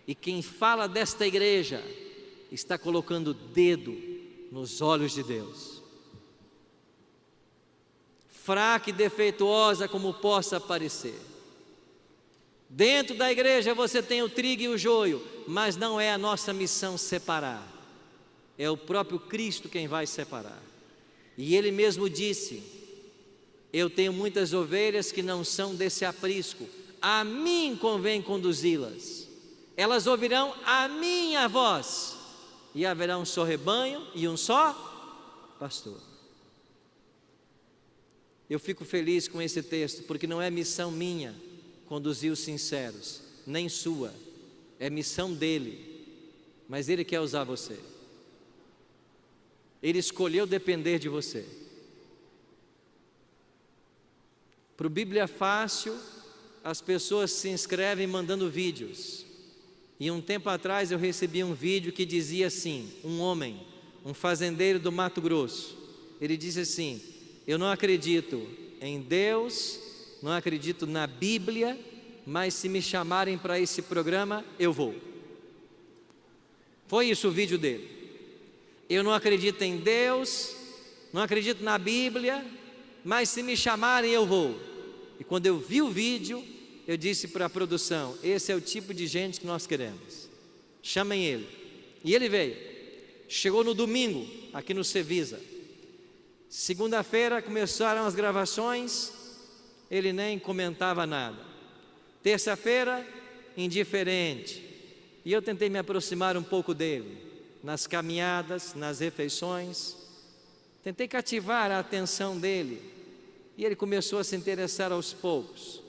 Speaker 1: E quem fala desta igreja está colocando o dedo nos olhos de Deus. Fraca e defeituosa como possa parecer. Dentro da igreja você tem o trigo e o joio, mas não é a nossa missão separar. É o próprio Cristo quem vai separar. E Ele mesmo disse: eu tenho muitas ovelhas que não são desse aprisco, a mim convém conduzi-las. Elas ouvirão a minha voz, e haverá um só rebanho e um só pastor. Eu fico feliz com esse texto, porque não é missão minha conduzir os sinceros, nem sua, é missão dele, mas ele quer usar você. Ele escolheu depender de você. Para o Bíblia Fácil, as pessoas se inscrevem mandando vídeos. E um tempo atrás eu recebi um vídeo que dizia assim: um homem, um fazendeiro do Mato Grosso, ele disse assim: eu não acredito em Deus, não acredito na Bíblia, mas se me chamarem para esse programa, eu vou. Foi isso o vídeo dele. Eu não acredito em Deus, não acredito na Bíblia, mas se me chamarem eu vou. E quando eu vi o vídeo, eu disse para a produção: esse é o tipo de gente que nós queremos, chamem ele. E ele veio, chegou no domingo aqui no Cevisa. Segunda-feira começaram as gravações, ele nem comentava nada. Terça-feira, indiferente. E eu tentei me aproximar um pouco dele, nas caminhadas, nas refeições. Tentei cativar a atenção dele, e ele começou a se interessar aos poucos.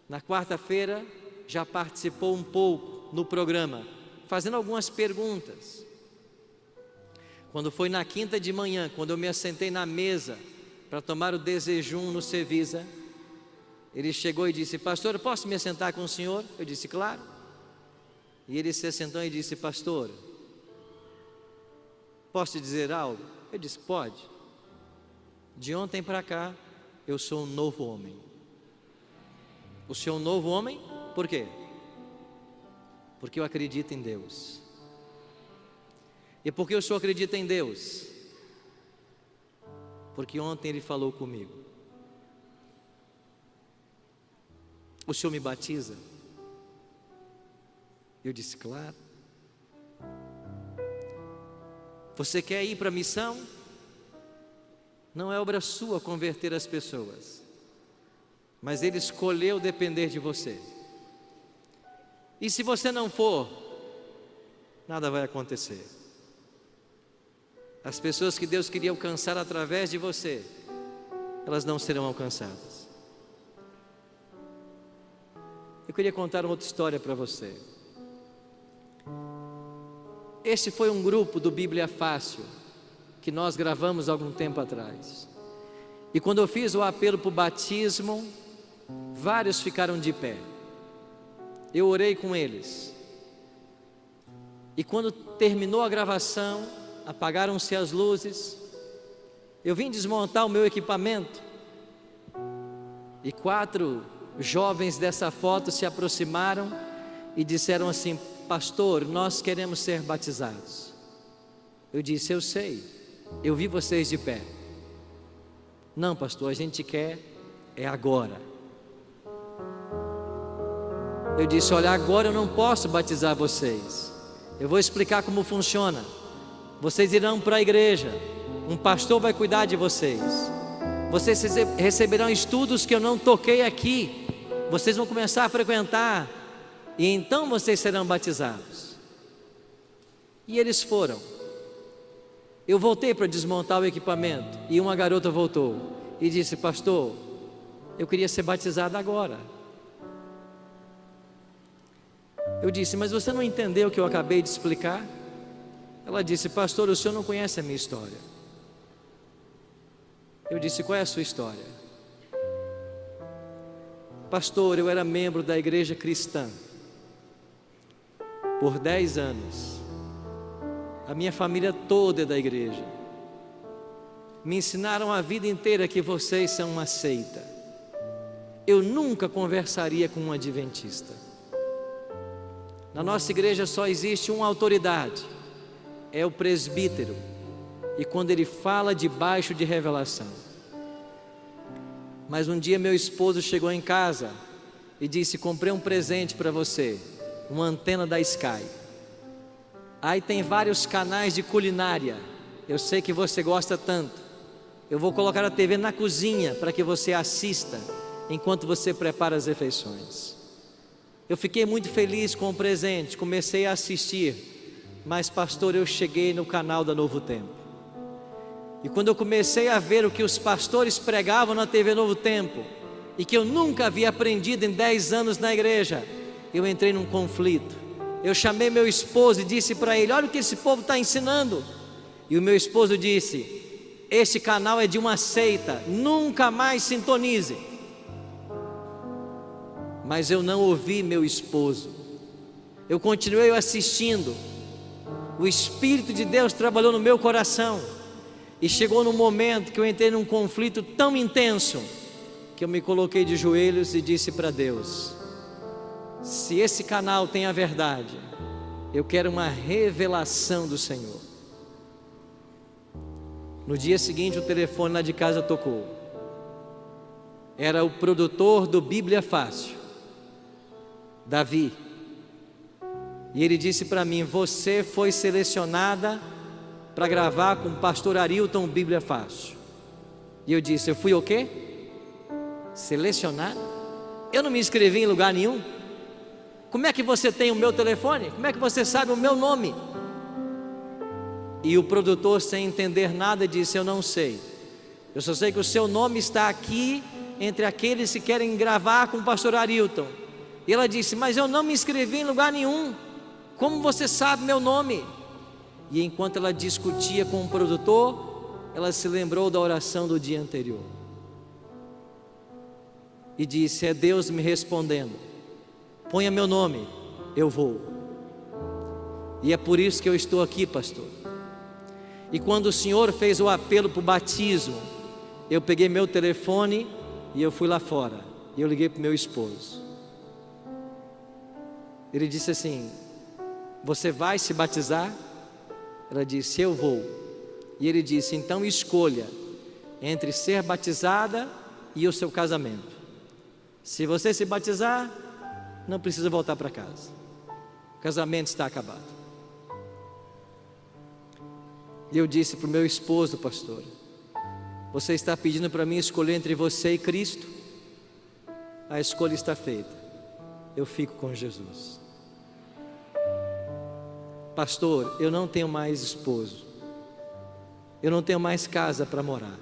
Speaker 1: Na quarta-feira, já participou um pouco no programa, fazendo algumas perguntas. Quando foi na quinta de manhã, quando eu me assentei na mesa para tomar o desjejum no Cevisa, ele chegou e disse: pastor, posso me assentar com o senhor? Eu disse: claro. E ele se assentou e disse: pastor, posso te dizer algo? Eu disse: pode. De ontem para cá, eu sou um novo homem. O senhor é um novo homem? Por quê? Porque eu acredito em Deus. E por que o senhor acredita em Deus? Porque ontem ele falou comigo. O senhor me batiza? Eu disse: claro. Você quer ir para a missão? Não é obra sua converter as pessoas, mas Ele escolheu depender de você. E se você não for, nada vai acontecer. As pessoas que Deus queria alcançar através de você, elas não serão alcançadas. Eu queria contar uma outra história para você. Este foi um grupo do Bíblia Fácil, que nós gravamos algum tempo atrás. E quando eu fiz o apelo para o batismo, vários ficaram de pé. Eu orei com eles. E quando terminou a gravação, apagaram-se as luzes, eu vim desmontar o meu equipamento, e 4 jovens dessa foto se aproximaram e disseram assim: pastor, nós queremos ser batizados. Eu disse: eu sei, eu vi vocês de pé. Não, pastor, a gente quer é agora. Eu disse: olha, agora eu não posso batizar vocês. Eu vou explicar como funciona. Vocês irão para a igreja, um pastor vai cuidar de vocês. Vocês receberão estudos que eu não toquei aqui. Vocês vão começar a frequentar, e então vocês serão batizados. E eles foram. Eu voltei para desmontar o equipamento, e uma garota voltou e disse: pastor, eu queria ser batizada agora. Eu disse: mas você não entendeu o que eu acabei de explicar? Ela disse: pastor, o senhor não conhece a minha história. Eu disse: qual é a sua história? Pastor, eu era membro da igreja cristã por 10 anos. A minha família toda é da igreja. Me ensinaram a vida inteira que vocês são uma seita. Eu nunca conversaria com um adventista. Na nossa igreja só existe uma autoridade, é o presbítero, e quando ele fala debaixo de revelação. Mas um dia meu esposo chegou em casa e disse: comprei um presente para você, uma antena da Sky. Aí tem vários canais de culinária, eu sei que você gosta tanto. Eu vou colocar a TV na cozinha para que você assista enquanto você prepara as refeições. Eu fiquei muito feliz com o presente, comecei a assistir. Mas pastor, eu cheguei no canal da Novo Tempo, e quando eu comecei a ver o que os pastores pregavam na TV Novo Tempo, e que eu nunca havia aprendido em 10 anos na igreja, eu entrei num conflito. Eu chamei meu esposo e disse para ele: olha o que esse povo está ensinando. E o meu esposo disse: este canal é de uma seita, nunca mais sintonize. Mas eu não ouvi meu esposo, eu continuei assistindo. O Espírito de Deus trabalhou no meu coração, e chegou num momento que eu entrei num conflito tão intenso, que eu me coloquei de joelhos e disse para Deus: se esse canal tem a verdade, eu quero uma revelação do Senhor. No dia seguinte o telefone lá de casa tocou. Era o produtor do Bíblia Fácil, Davi. E ele disse para mim: você foi selecionada para gravar com o pastor Arilton Bíblia Fácil. E eu disse: eu fui o quê? Selecionado? Eu não me inscrevi em lugar nenhum. Como é que você tem o meu telefone? Como é que você sabe o meu nome? E o produtor, sem entender nada, disse: eu não sei. Eu só sei que o seu nome está aqui entre aqueles que querem gravar com o pastor Arilton. E ela disse: mas eu não me inscrevi em lugar nenhum. Como você sabe meu nome? E enquanto ela discutia com o produtor, ela se lembrou da oração do dia anterior. E disse: é Deus me respondendo. Ponha meu nome, eu vou. E é por isso que eu estou aqui, pastor. E quando o Senhor fez o apelo para o batismo, eu peguei meu telefone e eu fui lá fora. E eu liguei para o meu esposo. Ele disse assim: você vai se batizar? Ela disse: eu vou. E ele disse: então escolha entre ser batizada e o seu casamento. Se você se batizar, não precisa voltar para casa. O casamento está acabado. E eu disse para o meu esposo: pastor, você está pedindo para mim escolher entre você e Cristo? A escolha está feita. Eu fico com Jesus. Pastor, eu não tenho mais esposo. Eu não tenho mais casa para morar.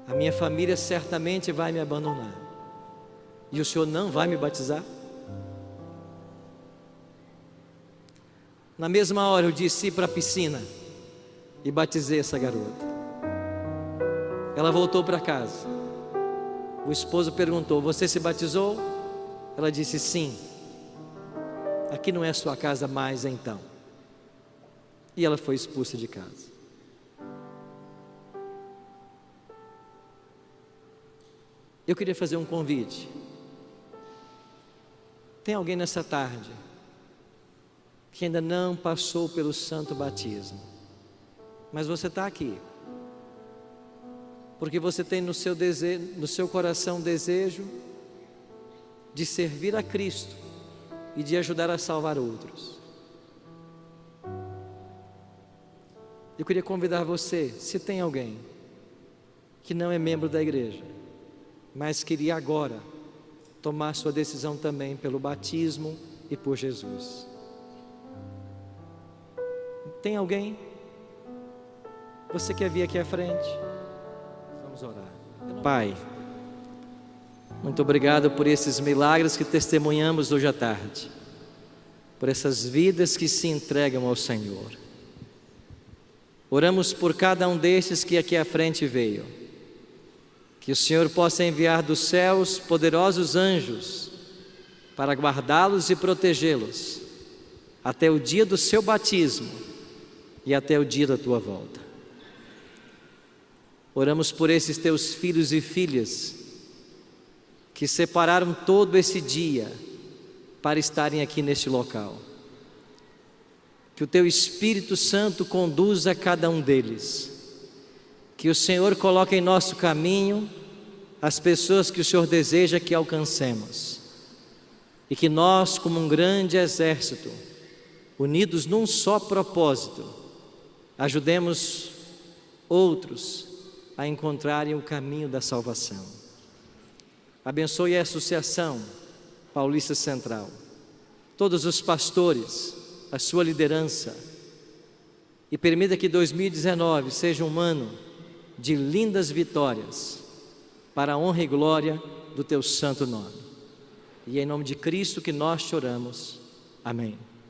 Speaker 1: A minha família certamente vai me abandonar. E o senhor não vai me batizar? Na mesma hora eu desci para a piscina e batizei essa garota. Ela voltou para casa. O esposo perguntou: você se batizou? Ela disse: sim. Aqui não é sua casa mais então. E ela foi expulsa de casa. Eu queria fazer um convite. Tem alguém nessa tarde que ainda não passou pelo santo batismo, mas você está aqui porque você tem no seu coração desejo de servir a Cristo e de ajudar a salvar outros. Eu queria convidar você, se tem alguém que não é membro da igreja, mas queria agora tomar sua decisão também pelo batismo e por Jesus. Tem alguém? Você quer vir aqui à frente? Vamos orar. Pai, muito obrigado por esses milagres que testemunhamos hoje à tarde, por essas vidas que se entregam ao Senhor. Oramos por cada um destes que aqui à frente veio, que o Senhor possa enviar dos céus poderosos anjos para guardá-los e protegê-los até o dia do seu batismo e até o dia da tua volta. Oramos por esses teus filhos e filhas que separaram todo esse dia para estarem aqui neste local. Que o teu Espírito Santo conduza cada um deles. Que o Senhor coloque em nosso caminho as pessoas que o Senhor deseja que alcancemos. E que nós, como um grande exército, unidos num só propósito, ajudemos outros a encontrarem o caminho da salvação. Abençoe a Associação Paulista Central, todos os pastores, a sua liderança, e permita que 2019 seja um ano de lindas vitórias, para a honra e glória do teu santo nome. E é em nome de Cristo que nós te oramos. Amém.